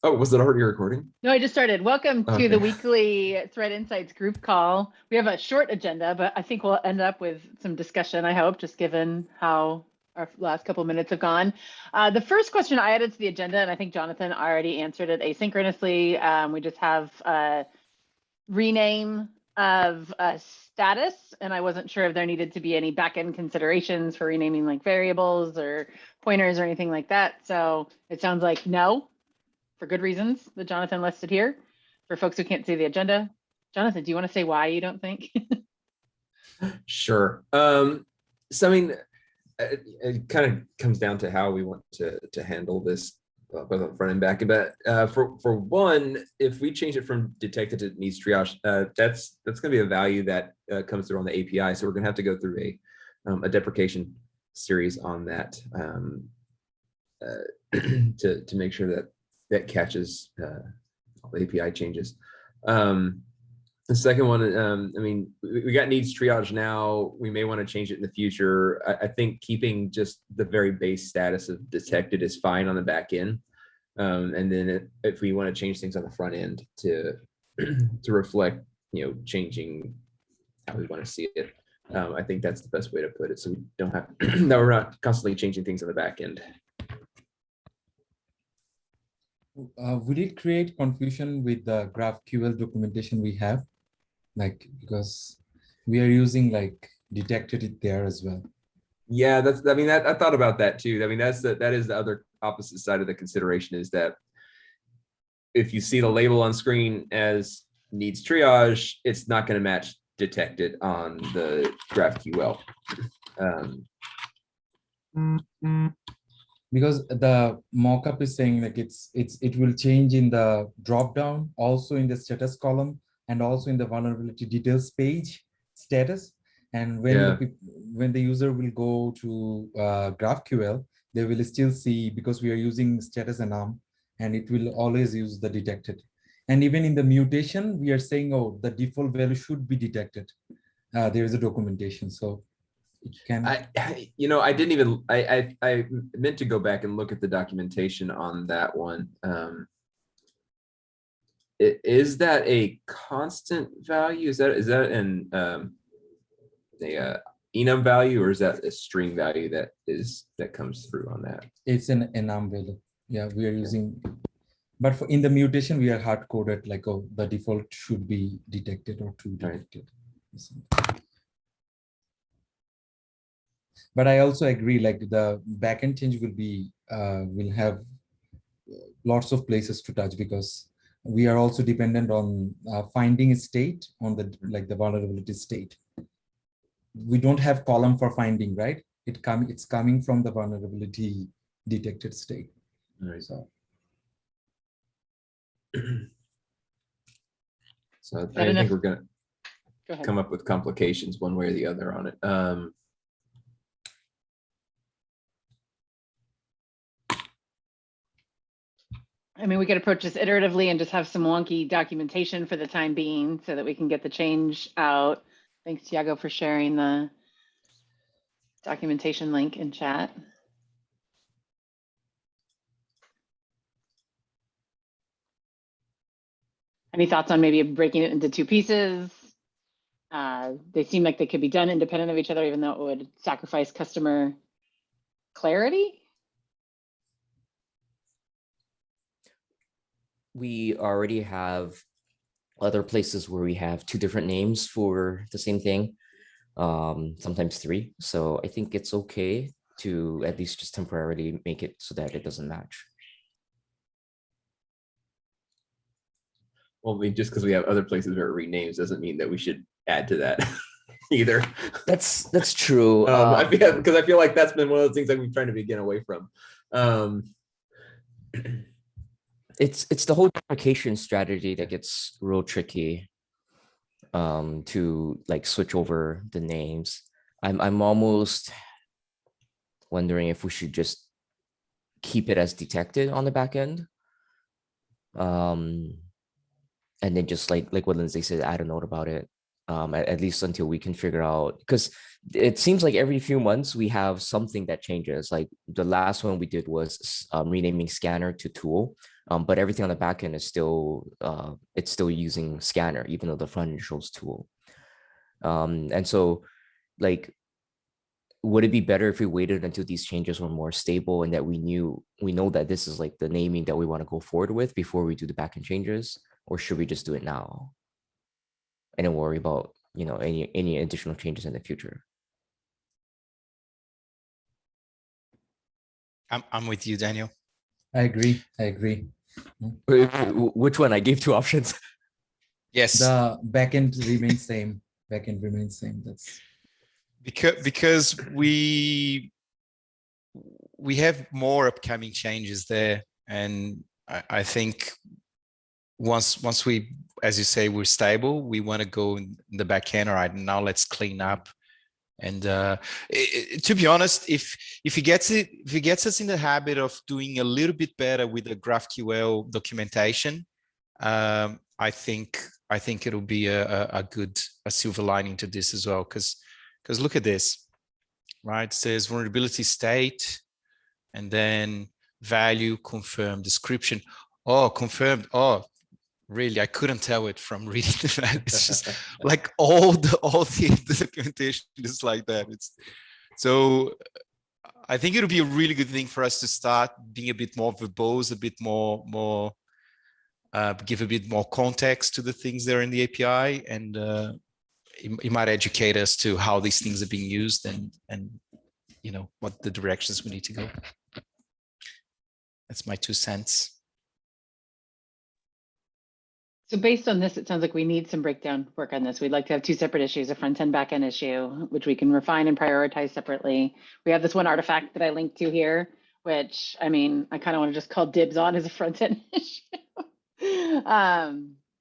Oh, was it already recording? No, I just started. Welcome to Okay. the weekly Thread Insights group call. We have a short agenda, but I think we'll end up with some discussion, I hope, just given how our last couple minutes have gone. The first question I added to the agenda, and I think Jonathan already answered it asynchronously. We just have a rename of a status, and I wasn't sure if there needed to be any backend considerations for renaming like variables or pointers or anything like that. So it sounds like no, for good reasons that Jonathan listed here. For folks who can't see the agenda, Jonathan, do you want to say why you don't think? Sure. So I mean, it kind of comes down to how we want to handle this, both on front and back. But for one, if we change it from detected to needs triage, that's going to be a value that comes through on the API. So we're going to have to go through a deprecation series on that to make sure that that catches all the API changes. The second one, I mean, we got needs triage now. We may want to change it in the future. I think keeping just the very base status of detected is fine on the back end. And then if we want to change things on the front end to reflect, changing how we want to see it, I think that's the best way to put it. So we don't have, no, we're not constantly changing things on the back end. Will it create confusion with the GraphQL documentation we have? Like, because we are using like detected it there as well. Yeah, I mean, I thought about that too. I mean, that is the other opposite side of the consideration, is that if you see the label on screen as needs triage, it's not going to match detected on the GraphQL. Because the mockup is saying like it will change in the drop down, also in the status column, and also in the vulnerability details page status. And when the user will go to GraphQL, they will still see, because we are using status enum, and it will always use the detected. And even in the mutation, we are saying, oh, the default value should be detected. There is a documentation, so it can. I didn't even. I meant to go back and look at the documentation on that one. Is that a constant value? Is that an a enum value, or is that a string value that comes through on that? It's an enum value. Yeah, we are using, but in the mutation we are hard coded like, oh, the default should be detected or true detected. Right. But I also agree, like the backend change will have lots of places to touch, because we are also dependent on finding a state on the vulnerability state. We don't have column for finding, right? It's coming from the vulnerability detected state. Right. So I think we're going to come up with complications one way or the other on it. I mean, we could approach this iteratively and just have some wonky documentation for the time being so that we can get the change out. Thanks, Tiago, for sharing the documentation link in chat. Any thoughts on maybe breaking it into two pieces? They seem like they could be done independent of each other, even though it would sacrifice customer clarity. We already have other places where we have two different names for the same thing, sometimes three. So I think it's okay to at least just temporarily make it so that it doesn't match. Well, I mean, just because we have other places where it renames doesn't mean that we should add to that either. That's true. Because I feel like that's been one of those things that we've trying to get away from. It's the whole deprecation strategy that gets real tricky to like switch over the names. I'm almost wondering if we should just keep it as detected on the back end. And then just like what Lindsay said, add a note about it, at least until we can figure out, because it seems like every few months we have something that changes. Like the last one we did was renaming scanner to tool. but everything on the back end is still it's still using scanner, even though the front end shows tool. And so, like, would it be better if we waited until these changes were more stable and that we know that this is like the naming that we want to go forward with before we do the backend changes, or should we just do it now and then worry about, you know, any additional changes in the future? I'm with you, Daniel. I agree. I agree. Which one? I gave two options. Yes, The backend remains same. Backend remains same. That's because we have more upcoming changes there, and I think once we, as you say, we're stable, we want to go in the back end. All right, now let's clean up. And to be honest, if he gets us in the habit of doing a little bit better with the GraphQL documentation, I think it'll be a good silver lining to this as well. Because look at this, right? It says vulnerability state, and then value, confirm, description. Oh, confirmed. Oh, really? I couldn't tell it from reading the value. It's just like all the documentation is like that. So I think it'll be a really good thing for us to start being a bit more verbose, a bit more give a bit more context to the things that are in the API, and it might educate us to how these things are being used and you know what the directions we need to go. That's my 2 cents. So based on this, it sounds like we need some breakdown work on this. We'd like to have 2 separate issues, a front end, back end issue, which we can refine and prioritize separately. We have this one artifact that I linked to here, which, I mean, I kind of want to just call dibs on as a front end issue.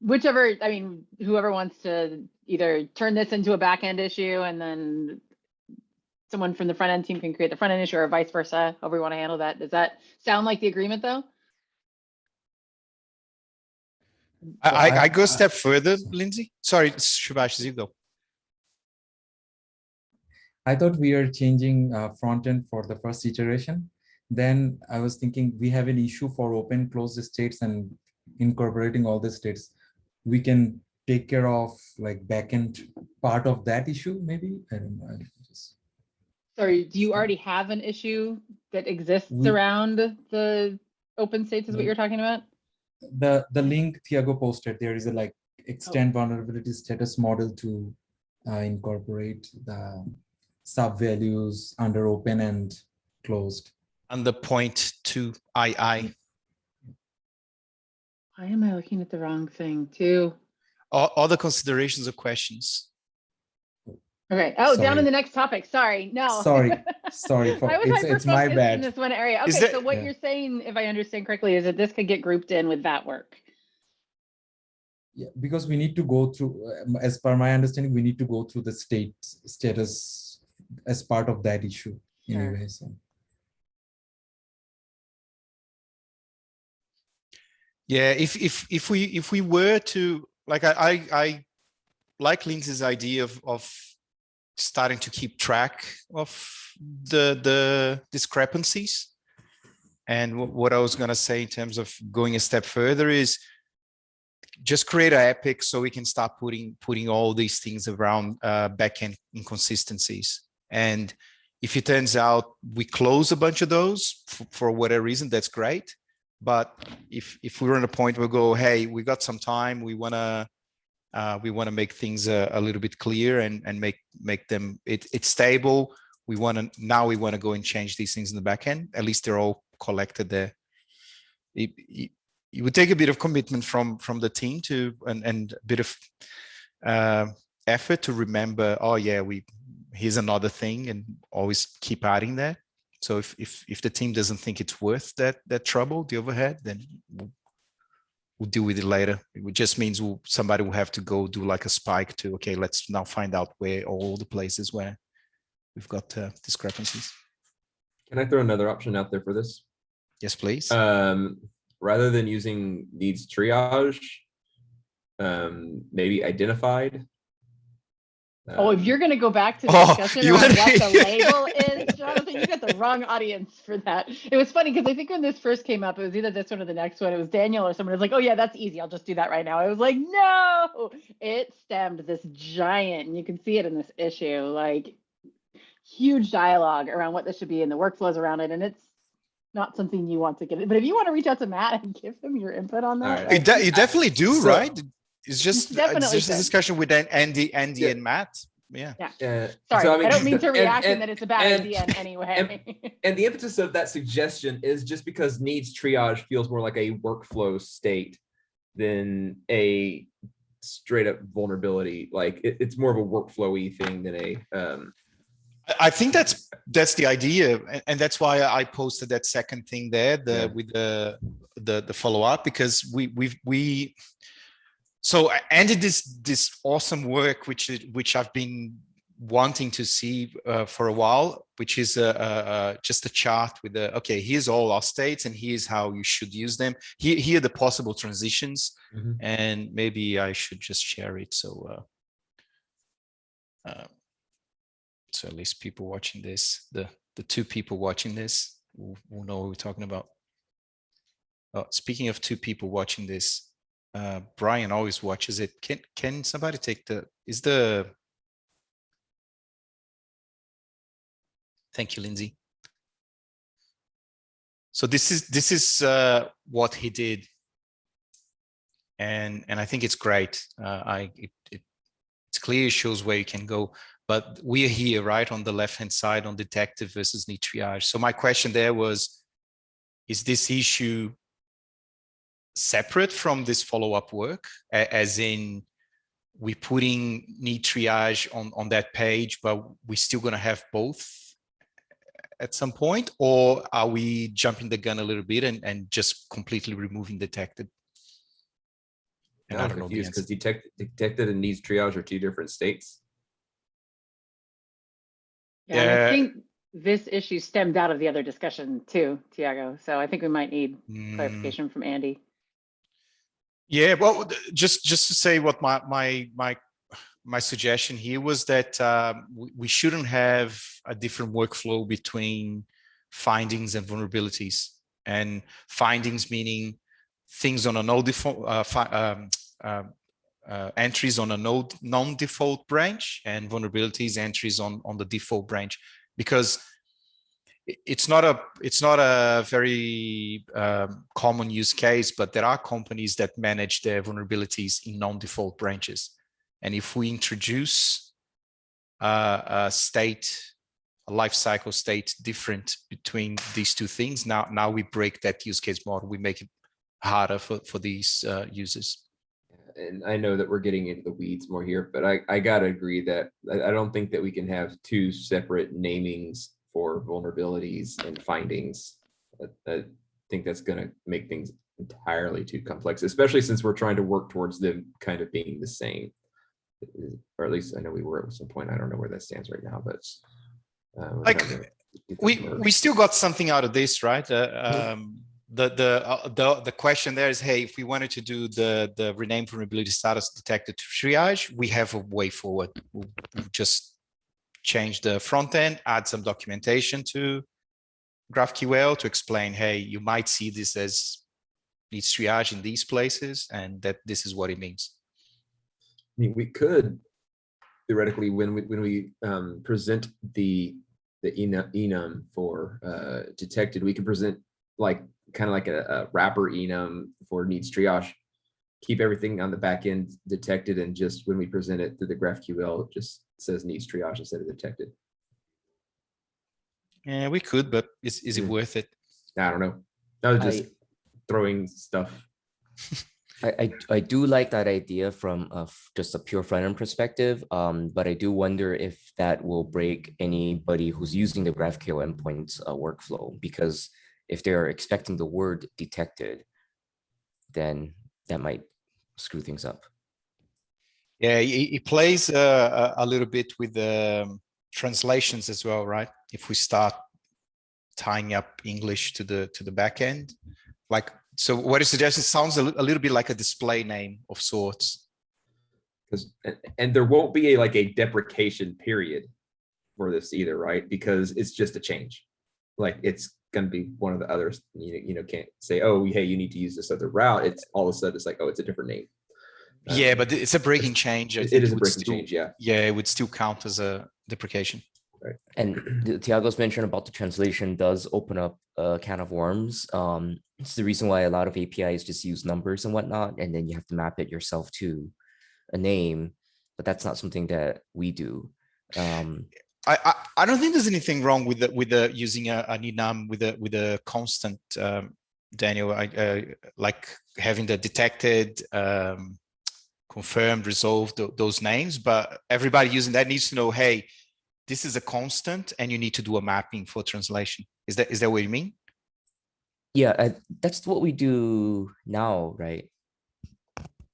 Whichever, I mean, whoever wants to either turn this into a back end issue and then someone from the front end team can create the front end issue, or vice versa, however we want to handle that. Does that sound like the agreement though? I go a step further, Lindsay. Sorry, Subhash, as you go. I thought we are changing front end for the first iteration. Then I was thinking we have an issue for open closed states and incorporating all the states. We can take care of like backend part of that issue, maybe. I don't know. Sorry, do you already have an issue that exists around the open states is what you're talking about? The link Thiago posted, there is a like extend vulnerability status model to incorporate the sub values under open and closed. Under point 2 II. Why am I looking at the wrong thing too? All the considerations or questions. Okay. Oh, down in Sorry. the next topic. Sorry. No. Sorry for I was it's my hyper-focused bad. in this one area. Is Okay, that- so what you're saying, if I understand correctly, is that this could get grouped in with that work. Yeah, because we need to go through, as per my understanding, we need to go through the status as part of that issue anyway. So Yeah, if we were to, like, I like Lindsay's idea of starting to keep track of the discrepancies. And what I was going to say in terms of going a step further is just create an epic so we can start putting all these things around backend inconsistencies. And if it turns out we close a bunch of those for whatever reason, that's great. But if we're on a point where we go, hey, we got some time, we want to make things a little bit clear and make them it's stable. We want to go and change these things in the backend. At least they're all collected there. It would take a bit of commitment from the team and a bit of effort to remember. Oh yeah, here's another thing, and always keep adding that. So if the team doesn't think it's worth that trouble, the overhead, then we'll deal with it later. It just means somebody will have to go do like a spike to, okay, let's now find out where all the places where we've got discrepancies. Can I throw another option out there for this? Yes, please. Rather than using needs triage, maybe identified. Oh, if you're going to go back to the Oh, discussion you on want what the me- label is, Jonathan, you got the wrong audience for that. It was funny because I think when this first came up, it was either this one or the next one. It was Daniel or someone was like, oh yeah, that's easy. I'll just do that right now. I was like, no, it stemmed this giant, and you can see it in this issue, like huge dialogue around what this should be and the workflows around it. And it's not something you want to get. But if you want to reach out to Matt and give him your input on that, All right. You definitely do, So- right? It's just Definitely a should. discussion with Andy Yeah. and Matt. Yeah. sorry, so, I don't mean to and- react and- that it's a bad and- idea in any way. And the impetus of that suggestion is just because needs triage feels more like a workflow state than a straight up vulnerability. Like it's more of a workflowy thing than a. I think that's the idea, and that's why I posted that second thing there, with the follow up, because we so Andy did this awesome work which I've been wanting to see for a while, which is just a chart with okay, here's all our states and here's how you should use them. Here are the possible transitions, and maybe I should just share it so at least people watching this, the two people watching this will know what we're talking about. Oh, speaking of two people watching this, Brian always watches it. Can somebody take thank you, Lindsay. So this is what he did, and I think it's great. It's clear, it shows where you can go. But we are here, right, on the left-hand side on detective versus Nitriage. So my question there was, is this issue separate from this follow-up work? As in, we're putting Nitriage on that page, but we're still going to have both at some point? Or are we jumping the gun a little bit and just completely removing detected? And I'm I don't know the confused answer. because detected and needs triage are two different states. Yeah, and I think this issue stemmed out of the other discussion too, Tiago. So I think we might need clarification from Andy. Yeah, well, just to say what my suggestion here was that we shouldn't have a different workflow between findings and vulnerabilities. And findings meaning things on a no default entries on a non-default branch, and vulnerabilities entries on the default branch, because it's not a very common use case, but there are companies that manage their vulnerabilities in non-default branches. And if we introduce a lifecycle state different between these two things, now we break that use case model. We make it harder for these users. And I know that we're getting into the weeds more here, but I gotta agree that I don't think that we can have two separate namings for vulnerabilities and findings. I think that's gonna make things entirely too complex, especially since we're trying to work towards them kind of being the same. Or at least I know we were at some point. I don't know where that stands right now, but we still got something out of this, right? The question there is, hey, if we wanted to do the rename vulnerability status detected to triage, we have a way forward. We'll just change the front end, add some documentation to GraphQL to explain, hey, you might see this as needs triage in these places, and that this is what it means. I mean, we could theoretically, when we present the enum for detected, we can present like kind of like a wrapper enum for needs triage, keep everything on the back end detected, and just when we present it through the GraphQL, it just says needs triage instead of detected. Yeah, we could, but is it worth it? I don't know. I was just throwing stuff. I do like that idea from just a pure front-end perspective, but I do wonder if that will break anybody who's using the GraphQL endpoints workflow, because if they're expecting the word detected, then that might screw things up. Yeah, it plays a little bit with the translations as well, right? If we start tying up English to the back end, like, so what it suggests, it sounds a little bit like a display name of sorts. Because and there won't be like a deprecation period for this either, right? Because it's just a change. Like it's going to be one of the others. Can't say, oh, hey, you need to use this other route. It's all of a sudden it's like, oh, it's a different name. Yeah, but it's a breaking change. I It think is a would breaking still- change, yeah. Yeah, it would still count as a deprecation. Right. And Tiago's mention about the translation does open up a can of worms. It's the reason why a lot of APIs just use numbers and whatnot, and then you have to map it yourself to a name, but that's not something that we do. I don't think there's anything wrong with the using an enum with a constant, Daniel. Like having the detected, confirmed, resolved those names, but everybody using that needs to know, hey, this is a constant, and you need to do a mapping for translation. Is that what you mean? Yeah, that's what we do now, right?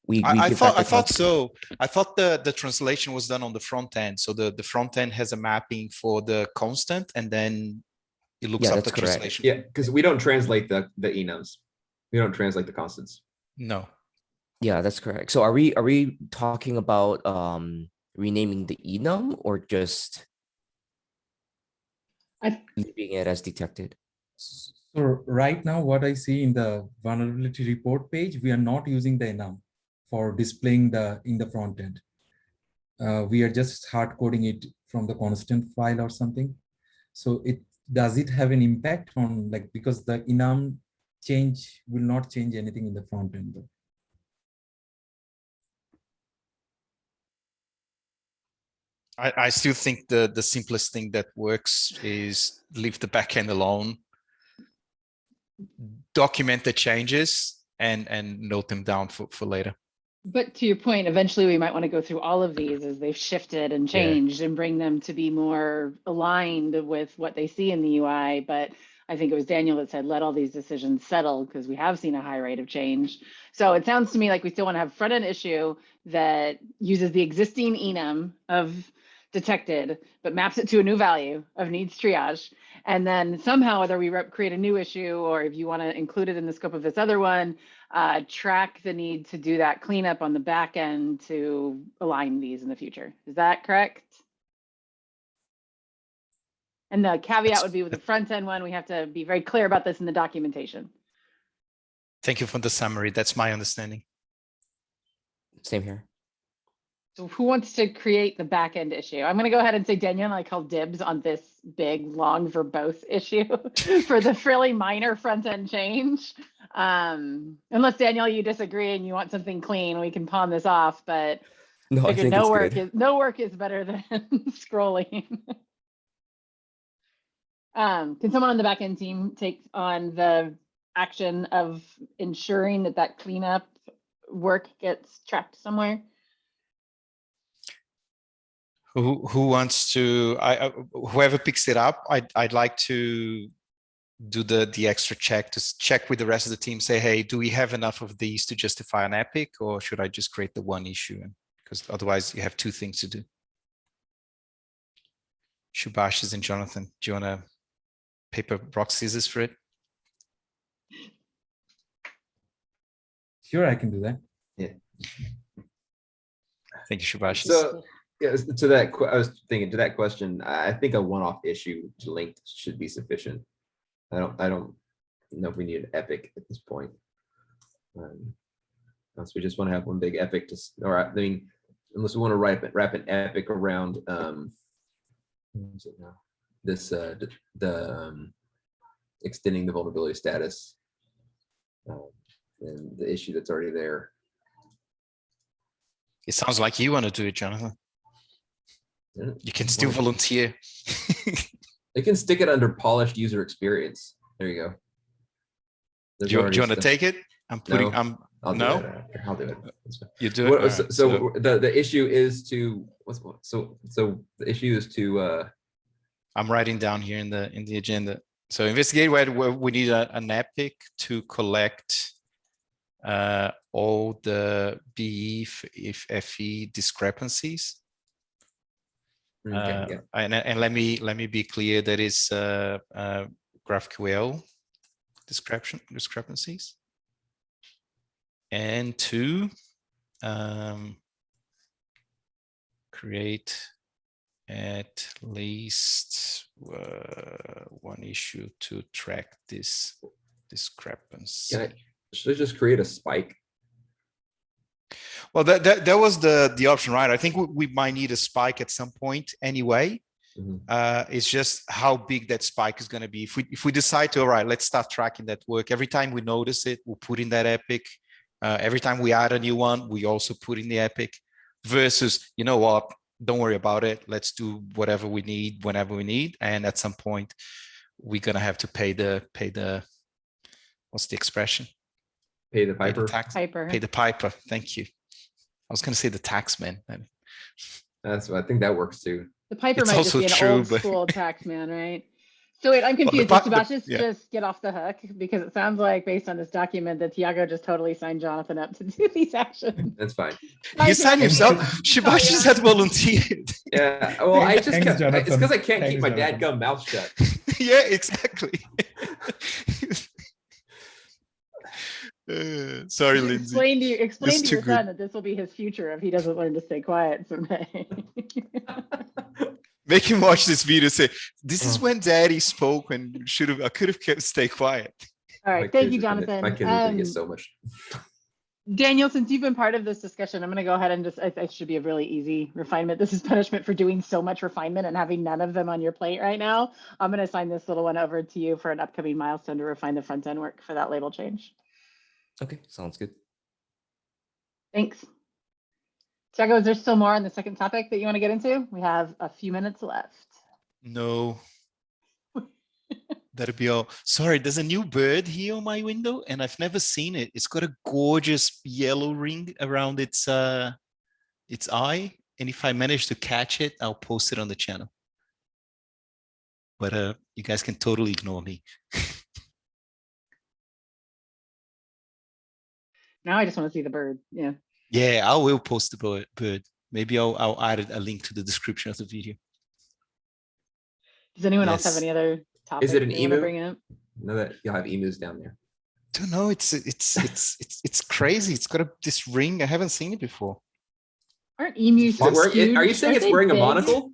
I give that the thought constant. so. I thought the translation was done on the front end. So the front end has a mapping for the constant, and then it looks Yeah, up the that's correct. translation. Yeah, because we don't translate the enums. We don't translate the constants. No. Yeah, that's correct. So are we talking about renaming the enum or just leaving it as detected? So right now, what I see in the vulnerability report page, we are not using the enum for displaying in the front end. We are just hard coding it from the constant file or something. So does it have an impact on, like, because the enum change will not change anything in the front end though? I still think the simplest thing that works is leave the backend alone, document the changes, and note them down for later. But to your point, eventually we might want to go through all of these as they've shifted and changed and bring them to be more aligned with what they see in the UI. But I think it was Daniel that said, let all these decisions settle because we have seen a high rate of change. So it sounds to me like we still want to have front end issue that uses the existing enum of detected, but maps it to a new value of needs triage. And then somehow, whether we create a new issue or if you want to include it in the scope of this other one, track the need to do that cleanup on the back end to align these in the future. Is that correct? And the caveat would be with the front end one, we have to be very clear about this in the documentation. Thank you for the summary. That's my understanding. Same here. So who wants to create the backend issue? I'm going to go ahead and say, Daniel, I call dibs on this big, long, verbose issue for the fairly minor front end change. Unless, Daniel, you disagree and you want something clean, we can pawn this off. But No, I think no it's work is better than scrolling. Can someone on the backend team take on the action of ensuring that cleanup work gets tracked somewhere? Who wants to? Whoever picks it up, I'd like to do the extra check to check with the rest of the team. Say, hey, do we have enough of these to justify an epic, or should I just create the one issue? Because otherwise, you have two things to do. Shubhashis and Jonathan, do you want to paper, rock, scissors for it? Sure, I can do that. Yeah. Thank you, Shubhashis. So yeah, to that, I was thinking to that question. I think a one-off issue length should be sufficient. I don't know if we need an epic at this point. Unless we just want to have one big epic or I mean, unless we want to wrap an epic around this extending the vulnerability status and the issue that's already there. It sounds like you want to do it, Jonathan. Yeah. You can still volunteer. They can stick it under polished user experience. There you go. Do you want to take it? I'm putting. No, I'll do no. it after. I'll do it. You do it. What, so the issue is to so the issue is to. I'm writing down here in the agenda. So investigate where we need an epic to collect all the BE if FE discrepancies. Okay, yeah. And let me be clear. That is GraphQL discrepancies. And two, create at least one issue to track this discrepancy. Should I just create a spike? Well, that was the option, right? I think we might need a spike at some point anyway. It's just how big that spike is going to be. If we decide to, all right, let's start tracking that work. Every time we notice it, we'll put in that epic. Every time we add a new one, we also put in the epic. Versus, you know what? Don't worry about it. Let's do whatever we need whenever we need. And at some point, we're gonna have to pay the what's the expression? Pay the piper. Pay the tax. Piper. Pay the piper. Thank you. I was gonna say the taxman. That's what I think that works too. The Piper It's might just also be an true, old but- school tax man, right? So wait, I'm Well, confused. the Did Sebastian yeah. just get off the hook? Because it sounds like based on this document that Tiago just totally signed Jonathan up to do these actions. That's fine. Hi, He signed Jonathan. himself. Sebastian had volunteered. Yeah. Well, I just Thanks, kept. It's Jonathan. because I can't keep Thanks, my Jonathan. dadgum mouth shut. Yeah, exactly. Sorry, Lindsay. Explain It's to too your good. son that this will be his future if he doesn't learn to stay quiet someday. Make him watch this video. Say, this is Oh. when Daddy spoke and I could have kept stay quiet. All My right, thank kids you, are gonna- Jonathan. My kids are gonna get so much. Daniel, since you've been part of this discussion, I'm going to go ahead and just, it should be a really easy refinement. This is punishment for doing so much refinement and having none of them on your plate right now. I'm going to assign this little one over to you for an upcoming milestone to refine the front end work for that label change. Okay, sounds good. Thanks. Tiago, is there still more on the second topic that you want to get into? We have a few minutes left. No. That'll be all. Sorry, there's a new bird here on my window, and I've never seen it. It's got a gorgeous yellow ring around its eye. And if I manage to catch it, I'll post it on the channel. But you guys can totally ignore me. Now I just want to see the bird. Yeah. Yeah, I will post the bird. Maybe I'll add a link to the description of the video. Does anyone else have Yes. any other topics? Is it an they want to emu? bring up? Know that you'll have emus down there. Don't know. It's crazy. It's got this ring. I haven't seen it before. Aren't emus Is it wearing- huge? are you saying Aren't it's they wearing a big? monocle?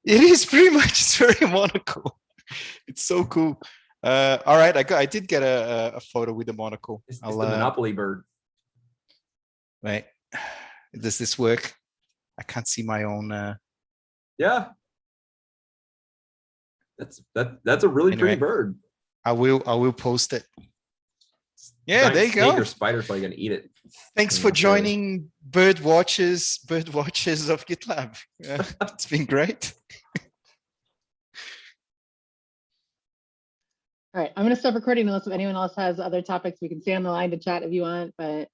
It is pretty much. It's very monocle. It's so cool. All right, I did get a photo with the monocle. It's the I'll, monopoly bird. wait. Does this work? I can't see my own. Yeah. That's a really Anyway. pretty bird. I will post it. Yeah, Giant there you snake go. Or spider's probably gonna eat it. Thanks Yeah, for really. joining Bird Watchers of GitLab. It's been great. All right, I'm going to stop recording unless anyone else has other topics. We can stay on the line to chat if you want, but